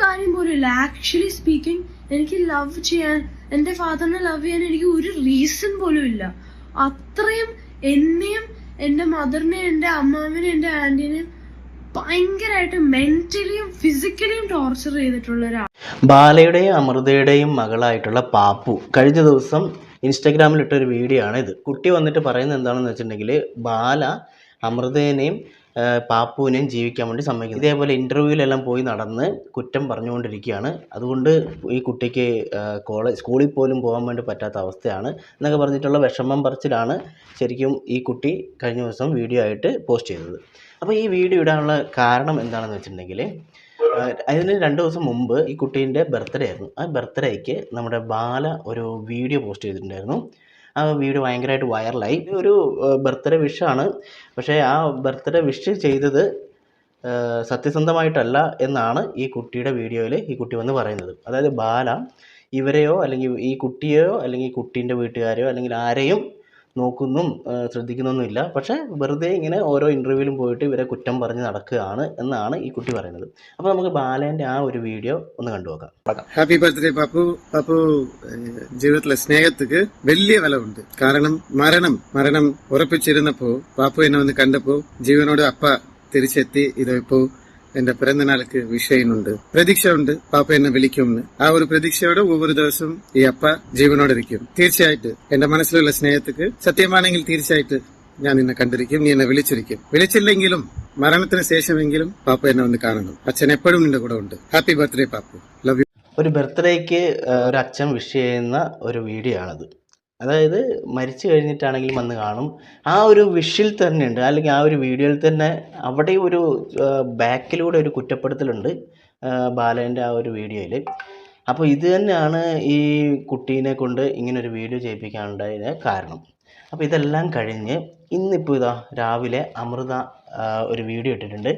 കാര്യം പോലും ഇല്ല. ആക്ച്വലി സ്പീക്കിംഗ്, എനിക്ക് ലവ് ചെയ്യാൻ, എന്റെ ഫാദറിനെ ലവ് ചെയ്യാൻ എനിക്ക് ഒരു റീസൺ പോലും ഇല്ല. അത്രയും എന്നെയും എന്റെ മദറിനെയും എന്റെ അമ്മാവിനെയും എന്റെ ആന്റിനെയും ഭയങ്കരമായിട്ട് മെന്റലിയും ഫിസിക്കലിയും ടോർച്ചർ ചെയ്തിട്ടുള്ള ഒരാൾ. ബാലയുടെയും അമൃതയുടെയും മകളായിട്ടുള്ള പാപ്പു കഴിഞ്ഞ ദിവസം ഇൻസ്റ്റാഗ്രാമിൽ ഇട്ടൊരു വീഡിയോ ആണ് ഇത്. കുട്ടി വന്നിട്ട് പറയുന്നത് എന്താണെന്ന് വെച്ചിട്ടുണ്ടെങ്കിൽ, ബാല അമൃതേനെയും പാപ്പുവിനെയും ജീവിക്കാൻ വേണ്ടി സമ്മതിക്കുന്നു. ഇതേപോലെ ഇൻ്റർവ്യൂവിലെല്ലാം പോയി നടന്ന് കുറ്റം പറഞ്ഞുകൊണ്ടിരിക്കുകയാണ്. അതുകൊണ്ട് ഈ കുട്ടിക്ക് സ്കൂളിൽ പോലും പോകാൻ വേണ്ടി പറ്റാത്ത അവസ്ഥയാണ് എന്നൊക്കെ പറഞ്ഞിട്ടുള്ള വിഷമം പറച്ചിലാണ് ശരിക്കും ഈ കുട്ടി കഴിഞ്ഞ ദിവസം വീഡിയോ ആയിട്ട് പോസ്റ്റ് ചെയ്തത്. അപ്പോൾ ഈ വീഡിയോ ഇടാനുള്ള കാരണം എന്താണെന്ന് വെച്ചിട്ടുണ്ടെങ്കിൽ, അതിന് 2 ദിവസം മുമ്പ് ഈ കുട്ടീൻ്റെ ബർത്ത്ഡേ ആയിരുന്നു. ആ ബർത്ത്ഡേക്ക് നമ്മുടെ ബാല ഒരു വീഡിയോ പോസ്റ്റ് ചെയ്തിട്ടുണ്ടായിരുന്നു. ആ വീഡിയോ ഭയങ്കരമായിട്ട് വൈറലായി. ഒരു ബർത്ത്ഡേ വിഷാണ്, പക്ഷേ ആ ബർത്ത്ഡേ വിഷ് ചെയ്തത് സത്യസന്ധമായിട്ടല്ല എന്നാണ് ഈ കുട്ടിയുടെ വീഡിയോയിൽ ഈ കുട്ടി വന്ന് പറയുന്നത്. അതായത് ബാല ഇവരെയോ അല്ലെങ്കിൽ ഈ കുട്ടിയെയോ അല്ലെങ്കിൽ ഈ കുട്ടീൻ്റെ വീട്ടുകാരെയോ അല്ലെങ്കിൽ ആരെയും നോക്കുന്നും ശ്രദ്ധിക്കുന്നൊന്നുമില്ല, പക്ഷേ വെറുതെ ഇങ്ങനെ ഓരോ ഇൻ്റർവ്യൂവിലും പോയിട്ട് ഇവരെ കുറ്റം പറഞ്ഞ് നടക്കുകയാണ് എന്നാണ് ഈ കുട്ടി പറയുന്നത്. അപ്പോൾ നമുക്ക് ബാലേൻ്റെ ആ ഒരു വീഡിയോ ഒന്ന് കണ്ടു നോക്കാം. Happy birthday Pappu. പാപ്പു ജീവിതത്തിലെ സ്നേഹത്തിക്ക് വലിയ വില ഉണ്ട്. കാരണം മരണം ഉറപ്പിച്ചിരുന്നപ്പോ പാപ്പു എന്നെ വന്ന് കണ്ടപ്പോ ജീവനോട് അപ്പ തിരിച്ചെത്തി. ഇതിപ്പോ എന്റെ പിറന്ന നാൾക്ക് വിഷയുണ്ട്, പ്രതീക്ഷ ഉണ്ട് പാപ്പ എന്നെ വിളിക്കുമെന്ന്. ആ ഒരു പ്രതീക്ഷയോടെ ഒവ്വൊരു ദിവസം ഈ അപ്പ ജീവനോടിരിക്കും. തീർച്ചയായിട്ട് എന്റെ മനസ്സിലുള്ള സ്നേഹത്തിക്ക് സത്യമാണെങ്കിൽ തീർച്ചയായിട്ട് ഞാൻ നിന്നെ കണ്ടിരിക്കും, നീ എന്നെ വിളിച്ചിരിക്കും. വിളിച്ചില്ലെങ്കിലും മരണത്തിന് ശേഷമെങ്കിലും പാപ്പ എന്നെ വന്ന് കാണണം. അച്ഛൻ എപ്പോഴും നിന്റെ കൂടെ ഉണ്ട്. Happy birthday Pappu, love you. ഒരു ബർത്ത്ഡേക്ക് ഒരു അച്ഛൻ വിഷ് ചെയ്യുന്ന ഒരു വീഡിയോ ആണത്. അതായത് മരിച്ചു കഴിഞ്ഞിട്ടാണെങ്കിലും വന്ന് കാണും. ആ ഒരു വിഷിൽ തന്നെ ഉണ്ട്, അല്ലെങ്കിൽ ആ ഒരു വീഡിയോയിൽ തന്നെ അവിടെ ഒരു ബാക്കിലൂടെ ഒരു കുറ്റപ്പെടുത്തലുണ്ട് ബാലേൻ്റെ ആ ഒരു വീഡിയോയിൽ. അപ്പോൾ ഇത് തന്നെയാണ് ഈ കുട്ടീനെ കൊണ്ട് ഇങ്ങനൊരു വീഡിയോ ചെയ്യിപ്പിക്കാനുണ്ടായതിന് കാരണം. അപ്പോൾ ഇതെല്ലാം കഴിഞ്ഞ് ഇന്നിപ്പോൾ ഇതാ രാവിലെ അമൃത ഒരു വീഡിയോ ഇട്ടിട്ടുണ്ട്.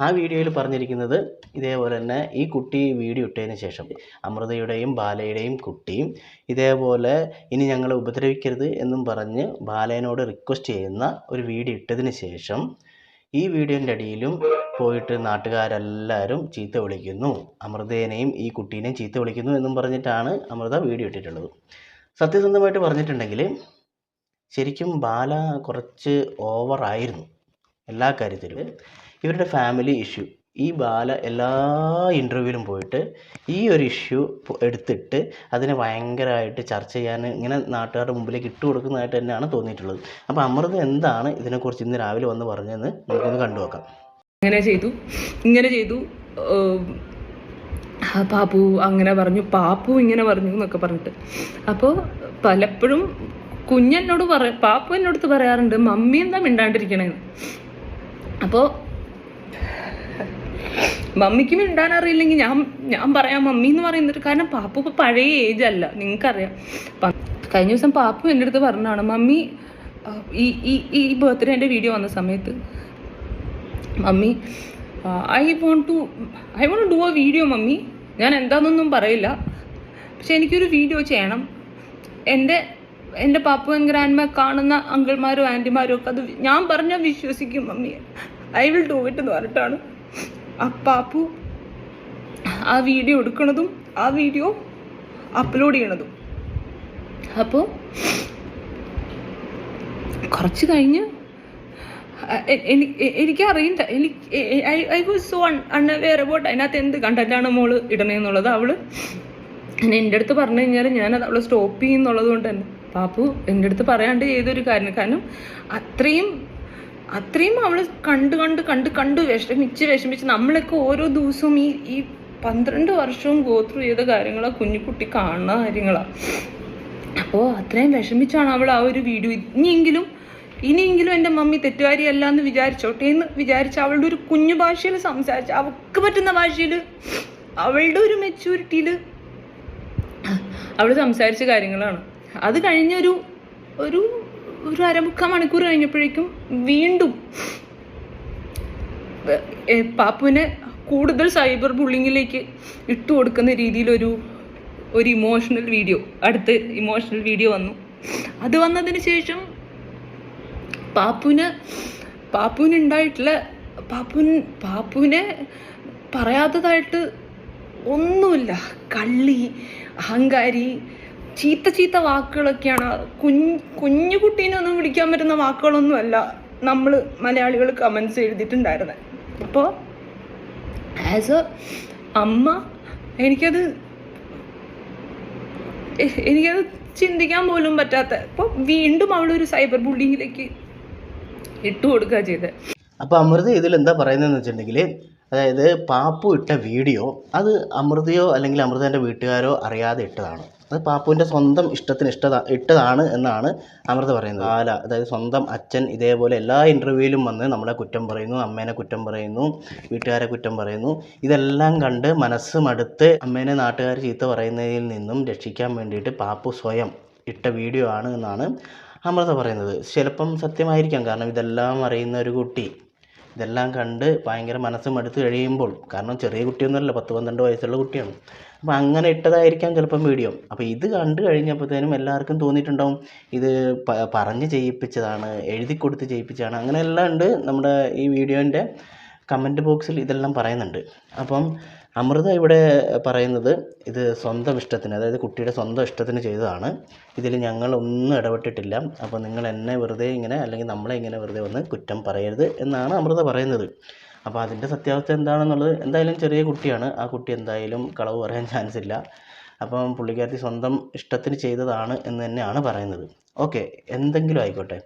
ആ വീഡിയോയിൽ പറഞ്ഞിരിക്കുന്നത് ഇതേപോലെ തന്നെ ഈ കുട്ടി വീഡിയോ ഇട്ടതിന് ശേഷം അമൃതയുടെയും ബാലയുടെയും കുട്ടിയും ഇതേപോലെ ഇനി ഞങ്ങളെ ഉപദ്രവിക്കരുത് എന്നും പറഞ്ഞ് ബാലയനോട് റിക്വസ്റ്റ് ചെയ്യുന്ന ഒരു വീഡിയോ ഇട്ടതിന് ശേഷം ഈ വീഡിയോൻ്റെ അടിയിലും പോയിട്ട് നാട്ടുകാരെല്ലാവരും ചീത്ത വിളിക്കുന്നു, അമൃതേനെയും ഈ കുട്ടീനെയും ചീത്ത വിളിക്കുന്നു എന്നും പറഞ്ഞിട്ടാണ് അമൃത വീഡിയോ ഇട്ടിട്ടുള്ളത്. സത്യസന്ധമായിട്ട് പറഞ്ഞിട്ടുണ്ടെങ്കിൽ ശരിക്കും ബാല കുറച്ച് ഓവറായിരുന്നു എല്ലാ കാര്യത്തിലും. ഇവരുടെ ഫാമിലി ഇഷ്യൂ ഈ ബാല എല്ലാ ഇൻ്റർവ്യൂവിലും പോയിട്ട് ഈ ഒരു ഇഷ്യൂ എടുത്തിട്ട് അതിനെ ഭയങ്കരമായിട്ട് ചർച്ച ചെയ്യാൻ ഇങ്ങനെ നാട്ടുകാരുടെ മുമ്പിലേക്ക് ഇട്ട് കൊടുക്കുന്നതായിട്ട് തന്നെയാണ് തോന്നിയിട്ടുള്ളത്. അപ്പോൾ അമൃത എന്താണ് ഇതിനെക്കുറിച്ച് ഇന്ന് രാവിലെ വന്ന് പറഞ്ഞതെന്ന് നമുക്കൊന്ന് കണ്ടു നോക്കാം. ഇങ്ങനെ ചെയ്തു പാപ്പു അങ്ങനെ പറഞ്ഞു, പാപ്പു ഇങ്ങനെ പറഞ്ഞു എന്നൊക്കെ പറഞ്ഞിട്ട്. അപ്പോൾ പലപ്പോഴും കുഞ്ഞെന്നോട് പാപ്പു എന്നോടത്ത് പറയാറുണ്ട്, മമ്മി എന്താ മിണ്ടാണ്ടിരിക്കണേന്ന്. അപ്പോൾ മമ്മിക്ക് മിണ്ടാൻ അറിയില്ലെങ്കിൽ ഞാൻ പറയാം മമ്മി എന്ന് പറയുന്നത്. കാരണം പാപ്പു ഇപ്പോൾ പഴയ ഏജ് അല്ല, നിങ്ങൾക്കറിയാം. കഴിഞ്ഞ ദിവസം പാപ്പു എൻ്റെ അടുത്ത് പറഞ്ഞാണ്, മമ്മി ഈ ബർത്ത്ഡേ എൻ്റെ വീഡിയോ വന്ന സമയത്ത്, mummy I want to do a video mummy. ഞാൻ എന്താണെന്നൊന്നും പറയില്ല, പക്ഷെ എനിക്കൊരു വീഡിയോ ചെയ്യണം. എൻ്റെ പാപ്പു ആൻഡ് ഗ്രാൻഡ്മ കാണുന്ന അങ്കിൾമാരും ആൻറ്റിമാരും ഒക്കെ അത് ഞാൻ പറഞ്ഞാൽ വിശ്വസിക്കും mummy, I will do it എന്ന് പറഞ്ഞിട്ടാണ് ആ പാപ്പു ആ വീഡിയോ എടുക്കണതും ആ വീഡിയോ അപ്ലോഡ് ചെയ്യണതും. അപ്പോൾ കുറച്ച് കഴിഞ്ഞ് എനിക്കറിയില്ല, I was so unaware about അതിനകത്ത് എന്ത് കണ്ടന്റാണ് മോള് ഇടണേന്നുള്ളത്. അവള് എൻ്റെ അടുത്ത് പറഞ്ഞു കഴിഞ്ഞാൽ ഞാനത് അവളെ സ്റ്റോപ്പ് ചെയ്യുന്നുള്ളത് കൊണ്ട് തന്നെ പാപ്പു എൻ്റെ അടുത്ത് പറയാണ്ട് ചെയ്തൊരു കാര്യം. കാരണം അത്രയും അവൾ കണ്ട് വിഷമിച്ച് നമ്മളൊക്കെ ഓരോ ദിവസവും ഈ 12 വർഷവും ഗോത്രൂ ചെയ്ത കാര്യങ്ങളാണ്, കുഞ്ഞുകുട്ടി കാണുന്ന കാര്യങ്ങളാണ്. അപ്പോൾ അത്രയും വിഷമിച്ചാണ് അവൾ ആ ഒരു വീഡിയോ. ഇനിയെങ്കിലും എൻ്റെ മമ്മി തെറ്റുകാരിയല്ല എന്ന് വിചാരിച്ചോട്ടെ എന്ന് വിചാരിച്ച് അവളുടെ ഒരു കുഞ്ഞു ഭാഷയിൽ സംസാരിച്ച് അവൾക്ക് പറ്റുന്ന ഭാഷയിൽ അവളുടെ ഒരു മെച്യൂരിറ്റിയിൽ അവൾ സംസാരിച്ച കാര്യങ്ങളാണ്. അത് കഴിഞ്ഞൊരു 1/2 മണിക്കൂർ കഴിഞ്ഞപ്പോഴേക്കും വീണ്ടും പാപ്പുവിനെ കൂടുതൽ സൈബർ ബുള്ളിങ്ങിലേക്ക് ഇട്ടു കൊടുക്കുന്ന രീതിയിലൊരു ഇമോഷണൽ വീഡിയോ വന്നു. അത് വന്നതിന് ശേഷം പാപ്പുവിനുണ്ടായിട്ടുള്ള പാപ്പുവിനെ പറയാത്തതായിട്ട് ഒന്നുമില്ല. കള്ളി, അഹങ്കാരി, ചീത്ത വാക്കുകളൊക്കെയാണ്. കുഞ്ഞു കുട്ടീനൊന്നും വിളിക്കാൻ പറ്റുന്ന വാക്കുകളൊന്നുമല്ല നമ്മൾ മലയാളികൾ കമൻസ് എഴുതിയിട്ടുണ്ടായിരുന്നത്. അപ്പോൾ ആസ് എ അമ്മ എനിക്കത് ചിന്തിക്കാൻ പോലും പറ്റാത്ത. ഇപ്പോൾ വീണ്ടും അവളൊരു സൈബർ ബുള്ളിങ്ങിലേക്ക് ഇട്ട് കൊടുക്കുക ചെയ്തത്. അപ്പോൾ അമൃത ഇതിൽ എന്താ പറയുന്നതെന്ന് വെച്ചിട്ടുണ്ടെങ്കിൽ, അതായത് പാപ്പു ഇട്ട വീഡിയോ അത് അമൃതയോ അല്ലെങ്കിൽ അമൃതേൻ്റെ വീട്ടുകാരോ അറിയാതെ ഇട്ടതാണ്. അത് പാപ്പുവിൻ്റെ സ്വന്തം ഇഷ്ടത്തിന് ഇട്ടതാണ് എന്നാണ് അമൃത പറയുന്നത്. അതായത് സ്വന്തം അച്ഛൻ ഇതേപോലെ എല്ലാ ഇൻ്റർവ്യൂവിലും വന്ന് നമ്മളെ കുറ്റം പറയുന്നു, അമ്മേനെ കുറ്റം പറയുന്നു, വീട്ടുകാരെ കുറ്റം പറയുന്നു. ഇതെല്ലാം കണ്ട് മനസ്സ് മടുത്ത് അമ്മേനെ നാട്ടുകാർ ചീത്ത പറയുന്നതിൽ നിന്നും രക്ഷിക്കാൻ വേണ്ടിയിട്ട് പാപ്പു സ്വയം ഇട്ട വീഡിയോ ആണ് എന്നാണ് അമൃത പറയുന്നത്. ചിലപ്പം സത്യമായിരിക്കാം. കാരണം ഇതെല്ലാം അറിയുന്ന ഒരു കുട്ടി ഇതെല്ലാം കണ്ട് ഭയങ്കര മനസ്സ് മടുത്ത് കഴിയുമ്പോൾ, കാരണം ചെറിയ കുട്ടിയൊന്നുമല്ല, 10-12 വയസ്സുള്ള കുട്ടിയാണ്. അപ്പോൾ അങ്ങനെ ഇട്ടതായിരിക്കാം ചിലപ്പം വീഡിയോ. അപ്പോൾ ഇത് കണ്ടു കഴിഞ്ഞപ്പോഴത്തേനും എല്ലാവർക്കും തോന്നിയിട്ടുണ്ടാവും ഇത് പറഞ്ഞ് ചെയ്യിപ്പിച്ചതാണ്, എഴുതി കൊടുത്ത് ചെയ്യിപ്പിച്ചതാണ്. അങ്ങനെയെല്ലാം ഉണ്ട്. നമ്മുടെ ഈ വീഡിയോൻ്റെ കമൻറ്റ് ബോക്സിൽ ഇതെല്ലാം പറയുന്നുണ്ട്. അപ്പം അമൃത ഇവിടെ പറയുന്നത് ഇത് സ്വന്തം ഇഷ്ടത്തിന്, അതായത് കുട്ടിയുടെ സ്വന്തം ഇഷ്ടത്തിന് ചെയ്തതാണ്. ഇതിൽ ഞങ്ങളൊന്നും ഇടപെട്ടിട്ടില്ല. അപ്പോൾ നിങ്ങൾ എന്നെ വെറുതെ ഇങ്ങനെ, അല്ലെങ്കിൽ നമ്മളെ ഇങ്ങനെ വെറുതെ വന്ന് കുറ്റം പറയരുത് എന്നാണ് അമൃത പറയുന്നത്. അപ്പോൾ അതിൻ്റെ സത്യാവസ്ഥ എന്താണെന്നുള്ളത്, എന്തായാലും ചെറിയ കുട്ടിയാണ്, ആ കുട്ടി എന്തായാലും കളവ് പറയാൻ ചാൻസ് ഇല്ല. അപ്പം പുള്ളിക്കാരത്തി സ്വന്തം ഇഷ്ടത്തിന് ചെയ്തതാണ് എന്ന് തന്നെയാണ് പറയുന്നത്. ഓക്കെ, എന്തെങ്കിലും ആയിക്കോട്ടെ,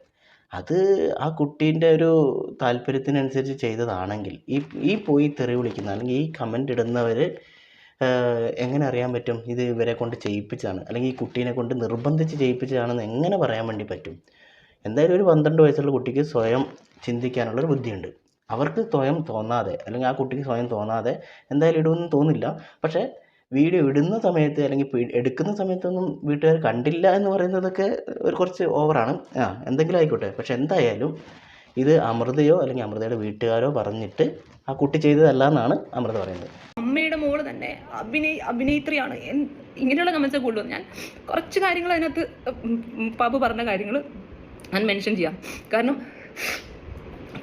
അത് ആ കുട്ടീൻ്റെ ഒരു താല്പര്യത്തിനനുസരിച്ച് ചെയ്തതാണെങ്കിൽ ഈ പോയി തെറി വിളിക്കുന്ന അല്ലെങ്കിൽ ഈ കമൻ്റ് ഇടുന്നവർ എങ്ങനെ അറിയാൻ പറ്റും ഇത് ഇവരെ കൊണ്ട് ചെയ്യിപ്പിച്ചതാണ്, അല്ലെങ്കിൽ ഈ കുട്ടീനെ കൊണ്ട് നിർബന്ധിച്ച് ചെയ്യിപ്പിച്ചതാണെന്ന് എങ്ങനെ പറയാൻ വേണ്ടി പറ്റും? എന്തായാലും ഒരു 12 വയസ്സുള്ള കുട്ടിക്ക് സ്വയം ചിന്തിക്കാനുള്ളൊരു ബുദ്ധിയുണ്ട്. അവർക്ക് സ്വയം തോന്നാതെ, അല്ലെങ്കിൽ ആ കുട്ടിക്ക് സ്വയം തോന്നാതെ എന്തായാലും ഇടുമെന്ന് തോന്നില്ല. പക്ഷേ വീഡിയോ ഇടുന്ന സമയത്ത് അല്ലെങ്കിൽ എടുക്കുന്ന സമയത്തൊന്നും വീട്ടുകാർ കണ്ടില്ല എന്ന് പറയുന്നതൊക്കെ ഒരു കുറച്ച് ഓവറാണ്. എന്തെങ്കിലും ആയിക്കോട്ടെ. പക്ഷെ എന്തായാലും ഇത് അമൃതയോ അല്ലെങ്കിൽ അമൃതയുടെ വീട്ടുകാരോ പറഞ്ഞിട്ട് ആ കുട്ടി ചെയ്തതല്ല എന്നാണ് അമൃത പറയുന്നത്. അമ്മയുടെ മോള് തന്നെ അഭിനേത്രിയാണ്. ഇങ്ങനെയുള്ള കമൻസ് കൂടുതലും ഞാൻ കുറച്ച് കാര്യങ്ങൾ അതിനകത്ത് പാപ്പു പറഞ്ഞ കാര്യങ്ങൾ ഞാൻ മെൻഷൻ ചെയ്യാം. കാരണം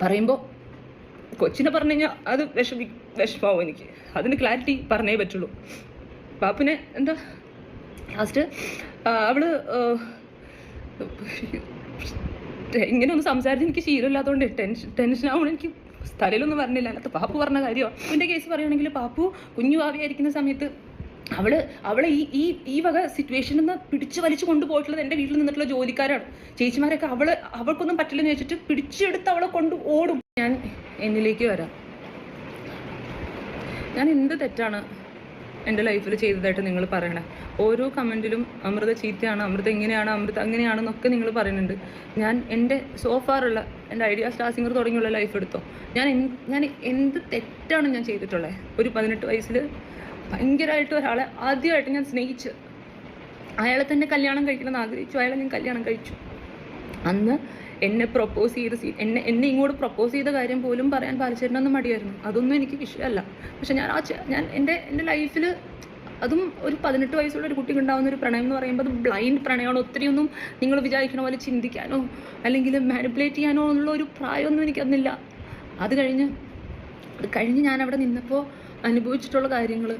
പറയുമ്പോൾ കൊച്ചിനെ പറഞ്ഞു കഴിഞ്ഞാൽ അത് വിഷമാവും എനിക്ക്. അതിന് ക്ലാരിറ്റി പറഞ്ഞേ പറ്റുള്ളൂ. പാപ്പിനെ എന്താ ലാസ്റ്റ് അവള് ഇങ്ങനെയൊന്നും സംസാരിച്ച് എനിക്ക് ശീലമില്ലാത്തതുകൊണ്ട് ടെൻഷനാവണം. എനിക്ക് സ്ഥലയിലൊന്നും പറഞ്ഞില്ല. അതിനകത്ത് പാപ്പു പറഞ്ഞ കാര്യമാണ്. എൻ്റെ കേസ് പറയുകയാണെങ്കിൽ പാപ്പു കുഞ്ഞു ഭാവിയായിരിക്കുന്ന സമയത്ത് അവളെ ഈ വക സിറ്റുവേഷനിൽ നിന്ന് പിടിച്ച് വലിച്ചു കൊണ്ടുപോയിട്ടുള്ളത് എൻ്റെ വീട്ടിൽ നിന്നിട്ടുള്ള ജോലിക്കാരാണ്. ചേച്ചിമാരൊക്കെ അവൾക്കൊന്നും പറ്റില്ലെന്ന് വെച്ചിട്ട് പിടിച്ചെടുത്ത് അവളെ കൊണ്ട് ഓടും. ഞാൻ എന്നിലേക്ക് വരാം. ഞാൻ എന്ത് തെറ്റാണ് എൻ്റെ ലൈഫിൽ ചെയ്തതായിട്ട് നിങ്ങൾ പറയണേ? ഓരോ കമൻറ്റിലും അമൃത ചീത്തയാണ്, അമൃത ഇങ്ങനെയാണ്, അമൃത അങ്ങനെയാണെന്നൊക്കെ നിങ്ങൾ പറയുന്നുണ്ട്. ഞാൻ എൻ്റെ സോഫാറുള്ള എൻ്റെ ഐഡിയ സ്റ്റാർ സിംഗർ തുടങ്ങിയുള്ള ലൈഫ് എടുത്തോ, ഞാൻ എന്ത് തെറ്റാണ് ഞാൻ ചെയ്തിട്ടുള്ളത്? ഒരു 18 വയസ്സിൽ ഭയങ്കരമായിട്ട് ഒരാളെ ആദ്യമായിട്ട് ഞാൻ സ്നേഹിച്ച് അയാളെ തന്നെ കല്യാണം കഴിക്കണമെന്ന് ആഗ്രഹിച്ചു. അയാളെ ഞാൻ കല്യാണം കഴിച്ചു. അന്ന് എന്നെ പ്രൊപ്പോസ് ചെയ്ത് എന്നെ ഇങ്ങോട്ട് പ്രൊപ്പോസ് ചെയ്ത കാര്യം പോലും പറയാൻ ബാലചേട്ടനൊന്നും മടിയായിരുന്നു. അതൊന്നും എനിക്ക് വിഷയമല്ല. പക്ഷെ ഞാൻ എൻ്റെ ലൈഫിൽ അതും ഒരു 18 വയസ്സുള്ള ഒരു കുട്ടിക്ക് ഉണ്ടാകുന്ന ഒരു പ്രണയം എന്ന് പറയുമ്പോൾ അത് ബ്ലൈൻഡ് പ്രണയമാണ്. ഒത്തിരിയൊന്നും നിങ്ങൾ വിചാരിക്കണ പോലെ ചിന്തിക്കാനോ അല്ലെങ്കിൽ മാനിപ്പുലേറ്റ് ചെയ്യാനോ ഉള്ള ഒരു പ്രായമൊന്നും എനിക്കന്നില്ല. അത് കഴിഞ്ഞ് ഞാൻ അവിടെ നിന്നപ്പോൾ അനുഭവിച്ചിട്ടുള്ള കാര്യങ്ങൾ,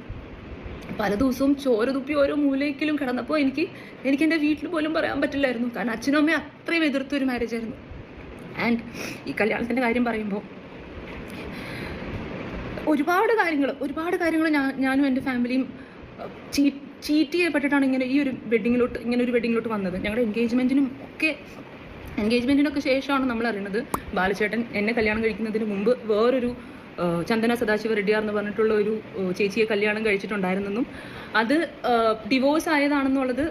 പല ദിവസവും ചോര തുപ്പി ഓരോ മൂലയ്ക്കിലും കിടന്നപ്പോൾ എനിക്ക് എൻ്റെ വീട്ടിൽ പോലും പറയാൻ പറ്റില്ലായിരുന്നു. കാരണം അച്ഛനും അമ്മയും അത്രയും എതിർത്തൊരു മാരേജ് ആയിരുന്നു. ആൻഡ് ഈ കല്യാണത്തിൻ്റെ കാര്യം പറയുമ്പോൾ ഒരുപാട് കാര്യങ്ങൾ ഞാനും എൻ്റെ ഫാമിലിയും ചീറ്റ് ചെയ്യപ്പെട്ടിട്ടാണ് ഇങ്ങനെ ഒരു വെഡിങ്ങിലോട്ട് വന്നത്. ഞങ്ങളുടെ എൻഗേജ്മെൻറ്റിനൊക്കെ ശേഷമാണ് നമ്മൾ അറിയുന്നത് ബാലചേട്ടൻ എന്നെ കല്യാണം കഴിക്കുന്നതിന് മുമ്പ് വേറൊരു ചന്ദന സദാശിവ റെഡ്ഡിയാർ എന്ന് പറഞ്ഞിട്ടുള്ള ഒരു ചേച്ചിയെ കല്യാണം കഴിച്ചിട്ടുണ്ടായിരുന്നെന്നും അത് ഡിവോഴ്സ് ആയതാണെന്നുള്ളത്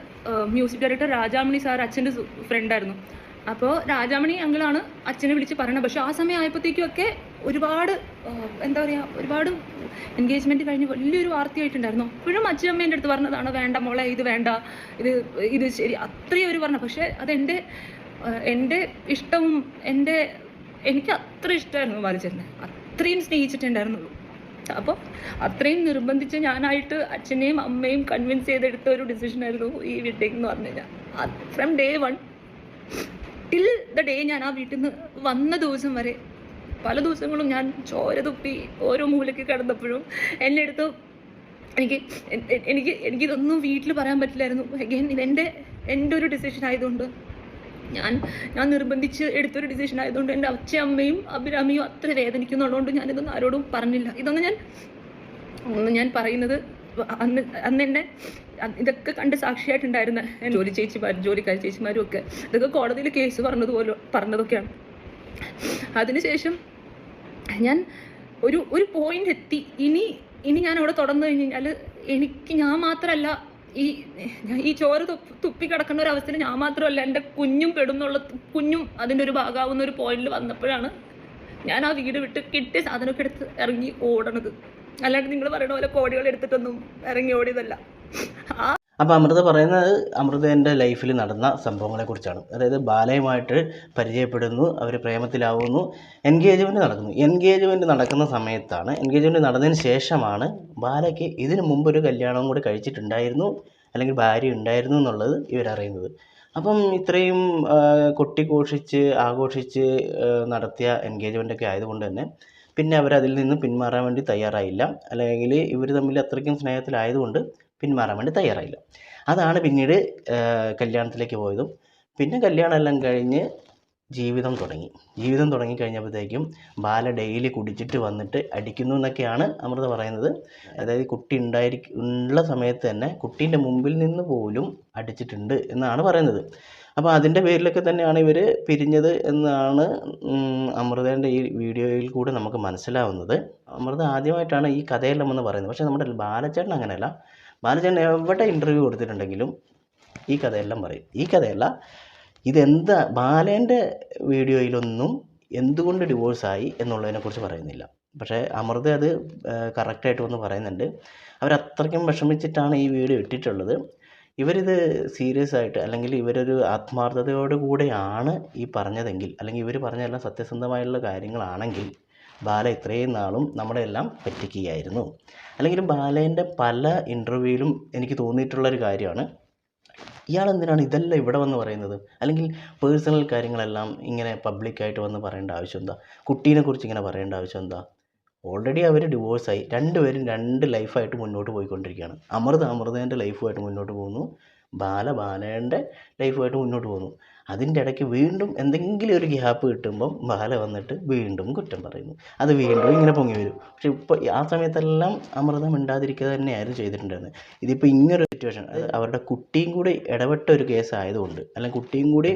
മ്യൂസിക് ഡയറക്ടർ രാജാമണി സാർ അച്ഛൻ്റെ ഫ്രണ്ടായിരുന്നു. അപ്പോൾ രാജാമണി അങ്കിളാണ് അച്ഛനെ വിളിച്ച് പറയുന്നത്. പക്ഷേ ആ സമയം ആയപ്പോഴത്തേക്കുമൊക്കെ ഒരുപാട് ഒരുപാട് എൻഗേജ്മെൻറ്റ് കഴിഞ്ഞ് വലിയൊരു വാർത്തയായിട്ടുണ്ടായിരുന്നു. അപ്പോഴും അച്ഛനമ്മേൻ്റെ അടുത്ത് പറഞ്ഞതാണ്, വേണ്ട മോളെ, ഇത് വേണ്ട, ഇത് ശരി, അത്രയും അവർ പറഞ്ഞു. പക്ഷേ അതെൻ്റെ ഇഷ്ടവും എനിക്ക് അത്ര ഇഷ്ടമായിരുന്നു ബാലചേട്ടനെ, അത്രയും സ്നേഹിച്ചിട്ടുണ്ടായിരുന്നുള്ളൂ. അപ്പോൾ അത്രയും നിർബന്ധിച്ച് ഞാനായിട്ട് അച്ഛനെയും അമ്മയും കൺവിൻസ് ചെയ്തെടുത്ത ഒരു ഡിസിഷനായിരുന്നു ഈ വെഡിങ് എന്ന് പറഞ്ഞു കഴിഞ്ഞാൽ. From day 1 till the day ഞാൻ ആ വീട്ടിൽ നിന്ന് വന്ന ദിവസം വരെ പല ദിവസങ്ങളും ഞാൻ ചോര തുപ്പി ഓരോ മൂലയ്ക്ക് കിടന്നപ്പോഴും എന്നെ എടുത്ത് എനിക്ക് എനിക്കിതൊന്നും വീട്ടിൽ പറയാൻ പറ്റില്ലായിരുന്നു. അഗൈൻ എൻ്റെ ഒരു ഡിസിഷൻ ആയതുകൊണ്ട്, ഞാൻ നിർബന്ധിച്ച് എടുത്തൊരു ഡിസിഷൻ ആയതുകൊണ്ട് എൻ്റെ അച്ഛയമ്മയും അഭിരാമിയും അത്ര വേദനിക്കുന്നുള്ളതുകൊണ്ട് ഞാനിതൊന്നും ആരോടും പറഞ്ഞില്ല. ഒന്നും ഞാൻ പറയുന്നത് അന്ന് എന്നെ ഇതൊക്കെ കണ്ട് സാക്ഷിയായിട്ടുണ്ടായിരുന്ന ജോലിക്കാരി ചേച്ചിമാരും ഒക്കെ ഇതൊക്കെ കോടതിയിൽ കേസ് പറഞ്ഞതൊക്കെയാണ്. അതിനുശേഷം ഞാൻ ഒരു പോയിന്റ് എത്തി. ഇനി ഞാൻ അവിടെ തുടർന്നു കഴിഞ്ഞാൽ ഞാൻ മാത്രമല്ല ഈ ചോര തുപ്പി കിടക്കുന്ന ഒരു അവസ്ഥയിൽ ഞാൻ മാത്രമല്ല, എൻ്റെ കുഞ്ഞും കുഞ്ഞും അതിൻ്റെ ഒരു ഭാഗമാവുന്ന ഒരു പോയിന്റിൽ വന്നപ്പോഴാണ് ഞാൻ ആ വീട് വിട്ട് കിട്ടിയ സാധനമൊക്കെ എടുത്ത് ഇറങ്ങി ഓടണത്. അല്ലാണ്ട് നിങ്ങൾ പറയുന്ന പോലെ കോടികൾ എടുത്തിട്ടൊന്നും ഇറങ്ങി ഓടിയതല്ല. അപ്പോൾ അമൃത പറയുന്നത് അമൃതേൻ്റെ ലൈഫിൽ നടന്ന സംഭവങ്ങളെക്കുറിച്ചാണ്. അതായത് ബാലയുമായിട്ട് പരിചയപ്പെടുന്നു, അവർ പ്രേമത്തിലാവുന്നു, എൻഗേജ്മെൻറ്റ് നടക്കുന്ന സമയത്താണ്, എൻഗേജ്മെൻറ്റ് നടന്നതിന് ശേഷമാണ് ബാലയ്ക്ക് ഇതിനു മുമ്പൊരു കല്യാണം കൂടി കഴിച്ചിട്ടുണ്ടായിരുന്നു, അല്ലെങ്കിൽ ഭാര്യ ഉണ്ടായിരുന്നു എന്നുള്ളത് ഇവരറിയുന്നത്. അപ്പം ഇത്രയും കൊട്ടിഘോഷിച്ച് ആഘോഷിച്ച് നടത്തിയ എൻഗേജ്മെൻറ്റൊക്കെ ആയതുകൊണ്ട് തന്നെ പിന്നെ അവരതിൽ നിന്ന് പിന്മാറാൻ വേണ്ടി തയ്യാറായില്ല, അല്ലെങ്കിൽ ഇവർ തമ്മിൽ അത്രയ്ക്കും സ്നേഹത്തിലായതുകൊണ്ട് പിന്മാറാൻ വേണ്ടി തയ്യാറായില്ല. അതാണ് പിന്നീട് കല്യാണത്തിലേക്ക് പോയതും. പിന്നെ കല്യാണം എല്ലാം കഴിഞ്ഞ് ജീവിതം തുടങ്ങിക്കഴിഞ്ഞപ്പോഴത്തേക്കും ബാല ഡെയിലി കുടിച്ചിട്ട് വന്നിട്ട് അടിക്കുന്നു എന്നൊക്കെയാണ് അമൃത പറയുന്നത്. അതായത് കുട്ടി ഉള്ള സമയത്ത് തന്നെ കുട്ടീൻ്റെ മുമ്പിൽ നിന്ന് പോലും അടിച്ചിട്ടുണ്ട് എന്നാണ് പറയുന്നത്. അപ്പോൾ അതിൻ്റെ പേരിലൊക്കെ തന്നെയാണ് ഇവർ പിരിഞ്ഞത് എന്നാണ് അമൃതേൻ്റെ ഈ വീഡിയോയിൽ കൂടെ നമുക്ക് മനസ്സിലാവുന്നത്. അമൃത ആദ്യമായിട്ടാണ് ഈ കഥയെല്ലാം എന്ന് പറയുന്നത്. പക്ഷേ നമ്മുടെ ബാലച്ചേട്ടൻ അങ്ങനെയല്ല. ബാലച്ചേട്ടൻ എവിടെ ഇൻ്റർവ്യൂ കൊടുത്തിട്ടുണ്ടെങ്കിലും ഈ കഥയെല്ലാം പറയും. ഈ കഥയല്ല, ഇതെന്താ ബാലേൻ്റെ വീഡിയോയിലൊന്നും എന്തുകൊണ്ട് ഡിവോഴ്സായി എന്നുള്ളതിനെക്കുറിച്ച് പറയുന്നില്ല. പക്ഷേ അമൃത അത് കറക്റ്റായിട്ട് വന്ന് പറയുന്നുണ്ട്. അവരത്രയ്ക്കും വിഷമിച്ചിട്ടാണ് ഈ വീഡിയോ ഇട്ടിട്ടുള്ളത്. ഇവരിത് സീരിയസ് ആയിട്ട്, അല്ലെങ്കിൽ ഇവരൊരു ആത്മാർത്ഥതയോടു കൂടെയാണ് ഈ പറഞ്ഞതെങ്കിൽ, അല്ലെങ്കിൽ ഇവർ പറഞ്ഞതെല്ലാം സത്യസന്ധമായുള്ള കാര്യങ്ങളാണെങ്കിൽ ബാല ഇത്രയും നാളും നമ്മളെ എല്ലാം പറ്റിക്കുകയായിരുന്നു. അല്ലെങ്കിൽ ബാലേൻ്റെ പല ഇൻ്റർവ്യൂവിലും എനിക്ക് തോന്നിയിട്ടുള്ളൊരു കാര്യമാണ്, ഇയാളെന്തിനാണ് ഇതെല്ലാം ഇവിടെ വന്ന് പറയുന്നത്, അല്ലെങ്കിൽ പേഴ്സണൽ കാര്യങ്ങളെല്ലാം ഇങ്ങനെ പബ്ലിക്കായിട്ട് വന്ന് പറയേണ്ട ആവശ്യം എന്താ, കുട്ടീനെക്കുറിച്ച് ഇങ്ങനെ പറയേണ്ട ആവശ്യം എന്താ. ഓൾറെഡി അവർ ഡിവോഴ്സായി, രണ്ടുപേരും രണ്ട് ലൈഫായിട്ട് മുന്നോട്ട് പോയിക്കൊണ്ടിരിക്കുകയാണ്. അമൃതേൻ്റെ ലൈഫുമായിട്ട് മുന്നോട്ട് പോകുന്നു, ബാലേൻ്റെ ലൈഫുമായിട്ട് മുന്നോട്ട് പോകുന്നു. അതിൻ്റെ ഇടയ്ക്ക് വീണ്ടും എന്തെങ്കിലും ഒരു ഗ്യാപ്പ് കിട്ടുമ്പം ബാല വന്നിട്ട് വീണ്ടും കുറ്റം പറയുന്നു, അത് വീണ്ടും ഇങ്ങനെ പൊങ്ങി വരും. പക്ഷെ ഇപ്പോൾ ആ സമയത്തെല്ലാം അമൃത മിണ്ടാതിരിക്കുക തന്നെയായിരുന്നു ചെയ്തിട്ടുണ്ടായിരുന്നത്. ഇതിപ്പോൾ ഇങ്ങനൊരു സിറ്റുവേഷൻ, അത് അവരുടെ കുട്ടിയും കൂടി ഇടപെട്ട ഒരു കേസ് ആയതുകൊണ്ട്, അല്ലെങ്കിൽ കുട്ടിയും കൂടി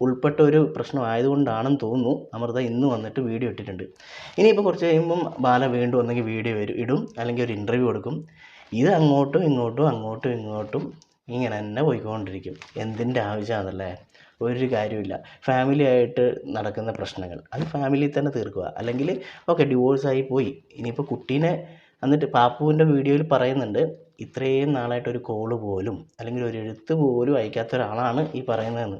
ഉൾപ്പെട്ട ഒരു പ്രശ്നം ആയതുകൊണ്ടാണെന്ന് തോന്നുന്നു അമൃത ഇന്ന് വന്നിട്ട് വീഡിയോ ഇട്ടിട്ടുണ്ട്. ഇനിയിപ്പോൾ കുറച്ച് കഴിയുമ്പം ബാല വീണ്ടും ഒന്നെങ്കിൽ വീഡിയോ ഇടും, അല്ലെങ്കിൽ ഒരു ഇൻ്റർവ്യൂ കൊടുക്കും. ഇത് അങ്ങോട്ടും ഇങ്ങോട്ടും ഇങ്ങനെ തന്നെ പോയിക്കൊണ്ടിരിക്കും. എന്തിൻ്റെ ആവശ്യമാണല്ലേ, ഒരു കാര്യമില്ല. ഫാമിലി ആയിട്ട് നടക്കുന്ന പ്രശ്നങ്ങൾ അത് ഫാമിലിയിൽ തന്നെ തീർക്കുക. അല്ലെങ്കിൽ ഓക്കെ, ഡിവോഴ്സായി പോയി, ഇനിയിപ്പോൾ കുട്ടീനെ എന്നിട്ട് പാപ്പുവിൻ്റെ വീഡിയോയിൽ പറയുന്നുണ്ട്, ഇത്രയും നാളായിട്ട് ഒരു കോള് പോലും അല്ലെങ്കിൽ ഒരു എഴുത്ത് പോലും അയക്കാത്ത ഒരാളാണ് ഈ പറയുന്നതെന്ന്.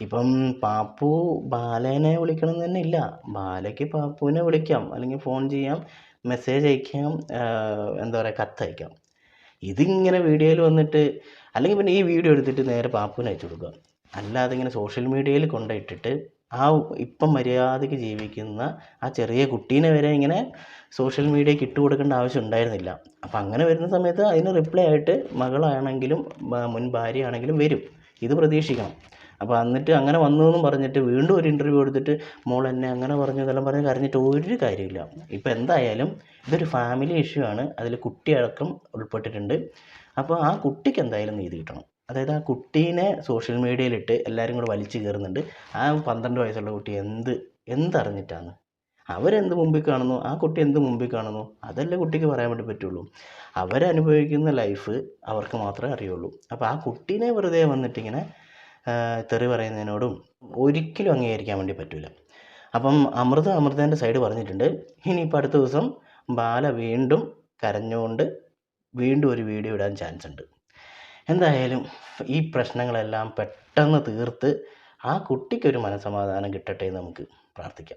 ഇപ്പം പാപ്പു ബാലേനെ വിളിക്കണം എന്ന് തന്നെ ഇല്ല, ബാലയ്ക്ക് പാപ്പുവിനെ വിളിക്കാം, അല്ലെങ്കിൽ ഫോൺ ചെയ്യാം, മെസ്സേജ് അയക്കാം, എന്താ പറയുക, കത്തയക്കാം. ഇതിങ്ങനെ വീഡിയോയിൽ വന്നിട്ട്, അല്ലെങ്കിൽ പിന്നെ ഈ വീഡിയോ എടുത്തിട്ട് നേരെ പാപ്പുവിന് അയച്ചു കൊടുക്കുക. അല്ലാതെ ഇങ്ങനെ സോഷ്യൽ മീഡിയയിൽ കൊണ്ടിട്ടിട്ട് ആ ഇപ്പം മര്യാദയ്ക്ക് ജീവിക്കുന്ന ആ ചെറിയ കുട്ടീനെ വരെ ഇങ്ങനെ സോഷ്യൽ മീഡിയയ്ക്ക് ഇട്ട് കൊടുക്കേണ്ട ആവശ്യം ഉണ്ടായിരുന്നില്ല. അപ്പം അങ്ങനെ വരുന്ന സമയത്ത് അതിന് റിപ്ലൈ ആയിട്ട് മകളാണെങ്കിലും മുൻ ഭാര്യ ആണെങ്കിലും വരും, ഇത് പ്രതീക്ഷിക്കണം. അപ്പോൾ എന്നിട്ട് അങ്ങനെ വന്നു എന്നും പറഞ്ഞിട്ട് വീണ്ടും ഒരു ഇൻ്റർവ്യൂ എടുത്തിട്ട് മോൾ എന്നെ അങ്ങനെ പറഞ്ഞു ഇതെല്ലാം പറഞ്ഞ് കരഞ്ഞിട്ട് ഒരു കാര്യമില്ല. ഇപ്പോൾ എന്തായാലും ഇതൊരു ഫാമിലി ഇഷ്യൂ ആണ്, അതിൽ കുട്ടിയടക്കം ഉൾപ്പെട്ടിട്ടുണ്ട്. അപ്പോൾ ആ കുട്ടിക്ക് എന്തായാലും നീതി കിട്ടണം. അതായത് ആ കുട്ടീനെ സോഷ്യൽ മീഡിയയിലിട്ട് എല്ലാവരും കൂടെ വലിച്ചു കയറുന്നുണ്ട്. ആ 12 വയസ്സുള്ള കുട്ടി എന്തറിഞ്ഞിട്ടാണ്, അവരെന്ത് മുമ്പിൽ കാണുന്നു, ആ കുട്ടി എന്ത് മുമ്പിൽ കാണുന്നു, അതല്ലേ കുട്ടിക്ക് പറയാൻ വേണ്ടി പറ്റുള്ളൂ. അവരനുഭവിക്കുന്ന ലൈഫ് അവർക്ക് മാത്രമേ അറിയുള്ളൂ. അപ്പോൾ ആ കുട്ടീനെ വെറുതെ വന്നിട്ടിങ്ങനെ തെറി പറയുന്നതിനോടും ഒരിക്കലും അംഗീകരിക്കാൻ വേണ്ടി പറ്റില്ല. അപ്പം അമൃതേൻ്റെ സൈഡ് പറഞ്ഞിട്ടുണ്ട്. ഇനിയിപ്പോൾ അടുത്ത ദിവസം ബാല വീണ്ടും കരഞ്ഞുകൊണ്ട് വീണ്ടും ഒരു വീഡിയോ ഇടാൻ ചാൻസ് ഉണ്ട്. എന്തായാലും ഈ പ്രശ്നങ്ങളെല്ലാം പെട്ടെന്ന് തീർത്ത് ആ കുട്ടിക്കൊരു മനസ്സമാധാനം കിട്ടട്ടെ എന്ന് നമുക്ക് പ്രാർത്ഥിക്കാം.